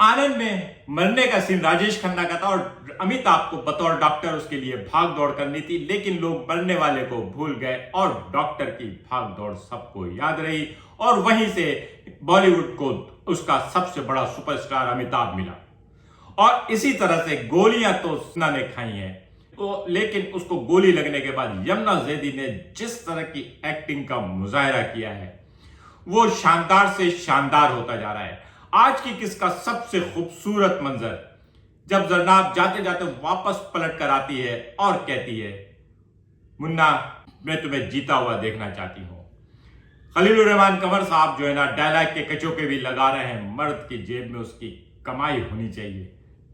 आनंद में मरने का सीन राजेश खन्ना का था और अमिताभ को बतौर डॉक्टर उसके लिए भाग दौड़ करनी थी, लेकिन लोग मरने वाले को भूल गए और डॉक्टर की भाग दौड़ सबको याद रही। और वहीं से बॉलीवुड को उसका सबसे बड़ा सुपरस्टार अमिताभ मिला। और इसी तरह से गोलियां तो उसना ने खाई हैं, तो लेकिन उसको गोली लगने के बाद यमुना जैदी ने जिस तरह की एक्टिंग का मुजाहरा किया है वो शानदार से शानदार होता जा रहा है। आज की किसका सबसे खूबसूरत मंजर जब जरनाब जाते जाते वापस पलट कर आती है और कहती है, मुन्ना मैं तुम्हें जीता हुआ देखना चाहती हूं। खलीलुर रहमान कमर साहब जो है ना, डायलॉग के कचोके भी लगा रहे हैं। मर्द की जेब में उसकी कमाई होनी चाहिए,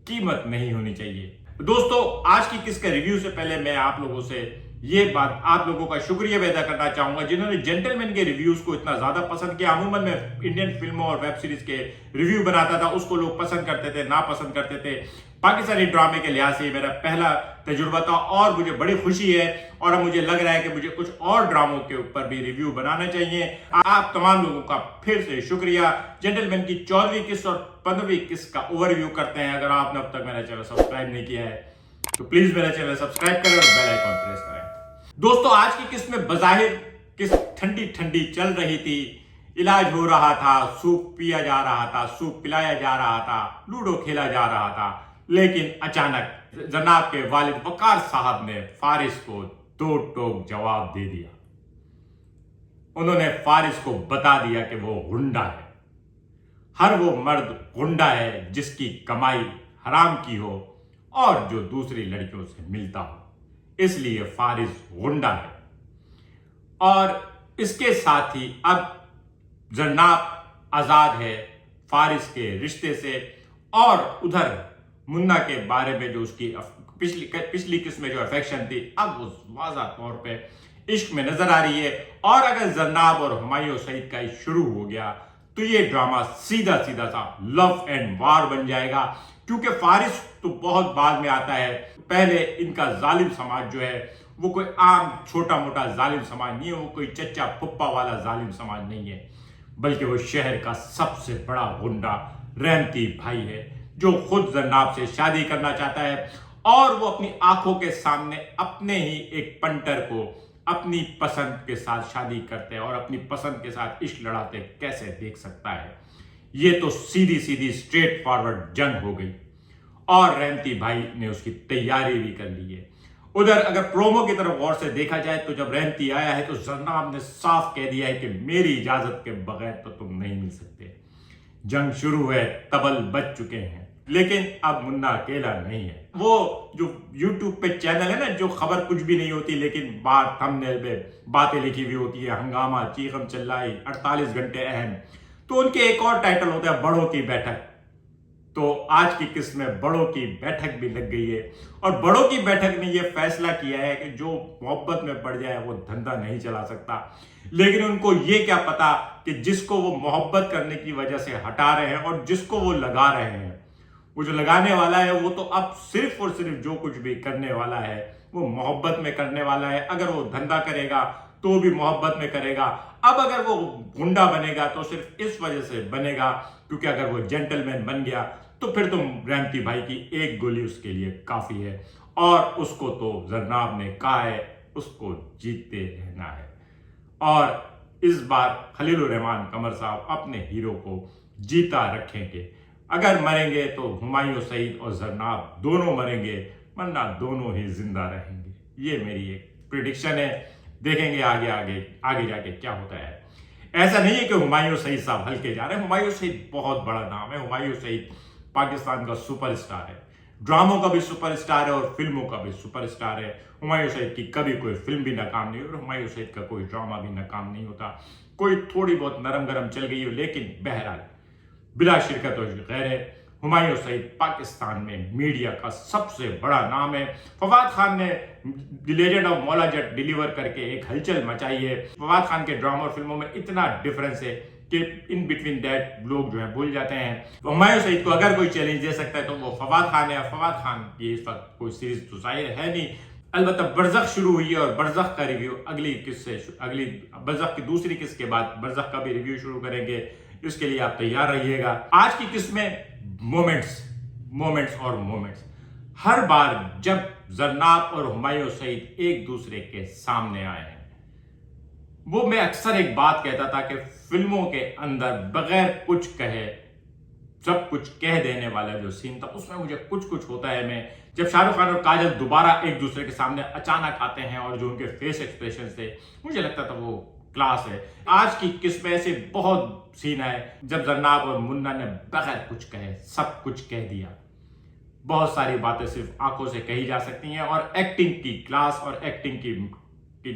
कीमत नहीं होनी चाहिए। दोस्तों, आज की किस का रिव्यू से पहले मैं आप लोगों से ये बात, आप लोगों का शुक्रिया अदा करना चाहूंगा जिन्होंने जेंटलमैन के रिव्यूज को इतना ज्यादा पसंद किया। अमूमन में इंडियन फिल्मों और वेब सीरीज के रिव्यू बनाता था, उसको लोग पसंद करते थे, नापसंद करते थे। पाकिस्तानी ड्रामे के लिहाज से मेरा पहला तजुर्बा था और मुझे बड़ी खुशी है और अब मुझे लग रहा है कि मुझे कुछ और ड्रामों के ऊपर भी रिव्यू बनाना चाहिए। आप तमाम लोगों का फिर से शुक्रिया। जेंटलमैन की 14वीं किस्त और 15वीं किस्त का ओवरव्यू करते हैं। अगर आपने अब तक मेरा चैनल सब्सक्राइब नहीं किया है तो प्लीज मेरा चैनल सब्सक्राइब करें और बेल आइकॉन प्रेस करें। दोस्तों, आज की किस्त में बजाहिर किस्त ठंडी ठंडी चल रही थी, इलाज हो रहा था, सूप पिया जा रहा था, सूप पिलाया जा रहा था, लूडो खेला जा रहा था, लेकिन अचानक जनाब के वालिद वकार साहब ने फारिस को दो टोक जवाब दे दिया। उन्होंने फारिस को बता दिया कि वो गुंडा है। हर वो मर्द गुंडा है जिसकी कमाई हराम की हो और जो दूसरी लड़कियों से मिलता हो, इसलिए फारिस गुंडा है। और इसके साथ ही अब जरनाब आजाद है फारिस के रिश्ते से। और उधर मुन्ना के बारे में जो उसकी पिछली किस्म में जो अफेक्शन थी, अब वो वाज़ा तौर पे इश्क में नजर आ रही है। और अगर जरनाब और हुमायूं सईद का शुरू हो गया तो ये ड्रामा सीधा सीधा सा लव एंड वार बन जाएगा, क्योंकि फारिस तो बहुत बाद में आता है। पहले इनका जालिम समाज जो है वो कोई आम छोटा मोटा जालिम समाज नहीं है, वो कोई चच्चा पुप्पा वाला जालिम समाज नहीं है, बल्कि वो शहर का सबसे बड़ा गुंडा रहमती भाई है जो खुद जरनाब से शादी करना चाहता है। और वो अपनी आंखों के सामने अपने ही एक पंटर को अपनी पसंद के साथ शादी करते हैं और अपनी पसंद के साथ इश्क लड़ाते कैसे देख सकता है। ये तो सीधी सीधी स्ट्रेट फॉरवर्ड जंग हो गई और रहमती भाई ने उसकी तैयारी भी कर ली है। उधर अगर प्रोमो की तरफ गौर से देखा जाए तो जब रहमती आया है तो जरनाब ने साफ कह दिया है कि मेरी इजाजत के बगैर तो तुम नहीं मिल सकते। जंग शुरू है, तबल बज चुके हैं, लेकिन अब मुन्ना अकेला नहीं है। वो जो YouTube पे चैनल है ना, जो खबर कुछ भी नहीं होती लेकिन बाहर थंबनेल पे बातें लिखी हुई होती है, हंगामा, चीखम चिल्लाई, 48 घंटे अहम, तो उनके एक और टाइटल होता है बड़ों की बैठक। तो आज की किस्त में बड़ों की बैठक भी लग गई है और बड़ों की बैठक ने यह फैसला किया है कि जो मोहब्बत में पड़ जाए वो धंधा नहीं चला सकता। लेकिन उनको ये क्या पता कि जिसको वो मोहब्बत करने की वजह से हटा रहे हैं और जिसको वो लगा रहे हैं, वो जो लगाने वाला है वो तो अब सिर्फ और सिर्फ जो कुछ भी करने वाला है वो मोहब्बत में करने वाला है। अगर वो धंधा करेगा तो भी मोहब्बत में करेगा। अब अगर वो गुंडा बनेगा तो सिर्फ इस वजह से बनेगा क्योंकि अगर वो जेंटलमैन बन गया तो फिर तुम रहमती भाई की एक गोली उसके लिए काफी है। और उसको तो जरनाब ने कहा है उसको जीतते रहना है। और इस बार खलीलुर रहमान कमर साहब अपने हीरो को जीता रखेंगे। अगर मरेंगे तो हुमायूं सईद और जरनाब दोनों मरेंगे, वरना दोनों ही जिंदा रहेंगे। ये मेरी एक प्रिडिक्शन है। देखेंगे आगे आगे आगे जाके क्या होता है। ऐसा नहीं है कि हुमायूं सईद साहब हल्के जा रहे हैं। हुमायूं सईद बहुत बड़ा नाम है। हुमायूं सईद पाकिस्तान का सुपरस्टार है, ड्रामों का भी सुपरस्टार है और फिल्मों का भी सुपरस्टार है। हुमायूं सईद की कभी कोई फिल्म भी नाकाम नहीं हुई और हुमायूं सईद का कोई ड्रामा भी नाकाम नहीं होता। कोई थोड़ी बहुत नरम गरम चल गई हो, लेकिन बहरहाल बिला शिरकत और गैर है। हुमायूं सईद पाकिस्तान में मीडिया का सबसे बड़ा नाम है। फवाद खान ने the legend of Maula Jatt deliver करके एक हलचल मचाई है। फवाद खान के ड्रामा और फिल्मों में इतना डिफरेंस है कि इन बिटवीन दैट लोग जो है भूल जाते हैं। तो हुमायूं सईद को अगर कोई चैलेंज दे सकता है तो वो फवाद खान है। फवाद खान की इस वक्त कोई सीरीज तो जाहिर है नहीं। अलबत्ता बरज़ख शुरू हुई है और बरज़ख का रिव्यू अगली बरज़ख की दूसरी किस्त के बाद बरज़ख का भी रिव्यू शुरू करेंगे। इसके लिए आप तैयार रहिएगा। आज की किस्त में मोमेंट्स मोमेंट्स और मोमेंट्स। हर बार जब जरनाब और हुमायूं सईद एक दूसरे के सामने आए हैं, वो मैं अक्सर एक बात कहता था कि फिल्मों के अंदर बगैर कुछ कहे सब कुछ कह देने वाला जो सीन था, उसमें मुझे कुछ कुछ होता है। मैं जब शाहरुख खान और काजल दोबारा एक दूसरे के सामने अचानक आते हैं और जो उनके फेस एक्सप्रेशन थे, मुझे लगता था वो क्लास है। आज की किस्म ऐसे बहुत सीन है जब जरनाब और मुन्ना ने बगैर कुछ कहे सब कुछ कह दिया। बहुत सारी बातें सिर्फ आंखों से कही जा सकती हैं और एक्टिंग की क्लास और एक्टिंग की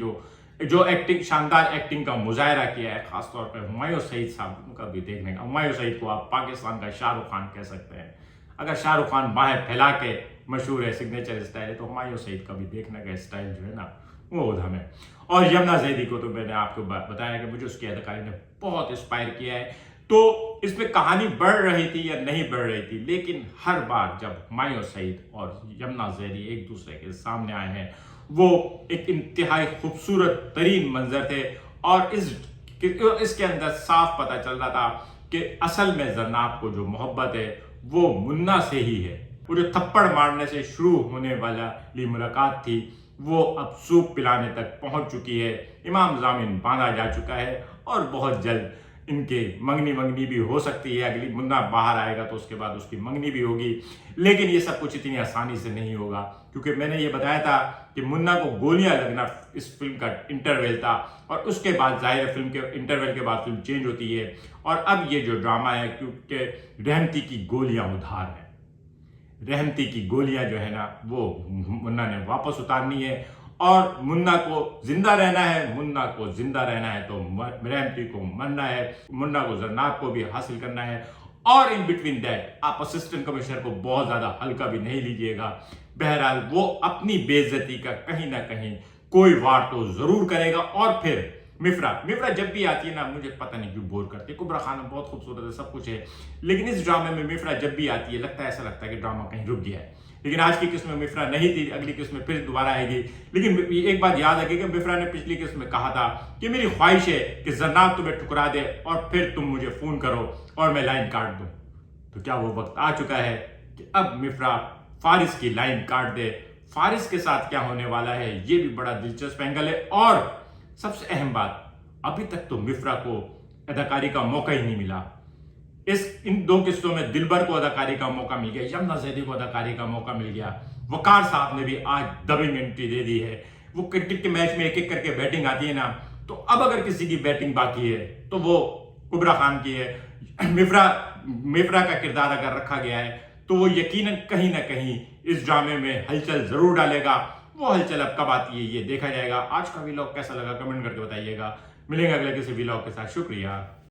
जो एक्टिंग, शानदार एक्टिंग का मुजाहरा किया है, खासतौर पर हुमायूं सईद साहब का भी देखने का। हुमायूं सईद को आप पाकिस्तान का शाहरुख खान कह सकते हैं। अगर शाहरुख खान बाहें फैला के मशहूर है, सिग्नेचर स्टाइल है, तो हुमायूं सईद का भी देखने का स्टाइल जो है ना, वो उधम है। और यमुना ज़ैदी को तो मैंने आपको बताया कि मुझे उसकी अदाकारी ने बहुत इंस्पायर किया है। तो इसमें कहानी बढ़ रही थी या नहीं बढ़ रही थी, लेकिन हर बार जब हुमायूं सईद और यमुना ज़ैदी एक दूसरे के सामने आए हैं, वो एक इंतहाई खूबसूरत तरीन मंजर थे। और इसके अंदर साफ पता चल रहा था कि असल में जरनाब को जो मोहब्बत है वो मुन्ना से ही है। वो जो थप्पड़ मारने से शुरू होने वाली मुलाकात थी, वो अब सूप पिलाने तक पहुंच चुकी है। इमाम जामिन बांधा जा चुका है और बहुत जल्द इनके मंगनी भी हो सकती है। अगली मुन्ना बाहर आएगा तो उसके बाद उसकी मंगनी भी होगी। लेकिन ये सब कुछ इतनी आसानी से नहीं होगा, क्योंकि मैंने ये बताया था कि मुन्ना को गोलियां लगना इस फिल्म का इंटरवल था, और उसके बाद जाहिर है फिल्म के इंटरवल के बाद फिल्म चेंज होती है। और अब ये जो ड्रामा है, क्योंकि रहमती की गोलियां उधार है, रहमती की गोलियां जो है ना वो मुन्ना ने वापस उतारनी है। और मुन्ना को जिंदा रहना है, मुन्ना को जिंदा रहना है तो रहमती को मरना है, मुन्ना को जरनाब को भी हासिल करना है। और इन बिटवीन दैट आप असिस्टेंट कमिश्नर को बहुत ज्यादा हल्का भी नहीं लीजिएगा। बहरहाल वो अपनी बेइज्जती का कहीं ना कहीं कोई वार तो जरूर करेगा। और फिर मिफ्रा जब भी आती है ना, मुझे पता नहीं क्यों बोर करती है। कुबरा खान बहुत खूबसूरत है, सब कुछ है, लेकिन इस ड्रामे में मिफ्रा जब भी आती है ऐसा लगता है कि ड्रामा कहीं रुक गया है। लेकिन आज की किस्म में मिफ्रा नहीं थी, अगली किस्म में फिर दोबारा आएगी। लेकिन एक बात याद रखिए कि मिफ्रा ने पिछली किस्म में कहा था कि मेरी ख्वाहिश है कि जरनाब तुम्हें ठुकरा दे और फिर तुम मुझे फोन करो और मैं लाइन काट दूं। तो क्या वो वक्त आ चुका है कि अब मिफ्रा फारिस की लाइन काट दे? फारिस के साथ क्या होने वाला है, ये भी बड़ा दिलचस्प एंगल है। और सबसे अहम बात, अभी तक तो मिफ्रा को अदाकारी का मौका ही नहीं मिला। इन दो किस्तों में दिलबर को अदाकारी का मौका मिल गया, यमुना ज़ैदी को अदाकारी का मौका मिल गया, वकार साहब ने भी आज दबिंग एंट्री दे दी है। वो क्रिकेट के मैच में एक एक करके बैटिंग आती है ना, तो अब अगर किसी की बैटिंग बाकी है तो वो कुबरा खान की है। मिफ्रा का किरदार अगर रखा गया है तो वो यकीनन कहीं ना कहीं इस ड्रामे में हलचल जरूर डालेगा। वो हलचल अब कब आती है ये देखा जाएगा। आज का व्लॉग कैसा लगा कमेंट करके बताइएगा। मिलेंगे अगले किसी व्लॉग के साथ। शुक्रिया।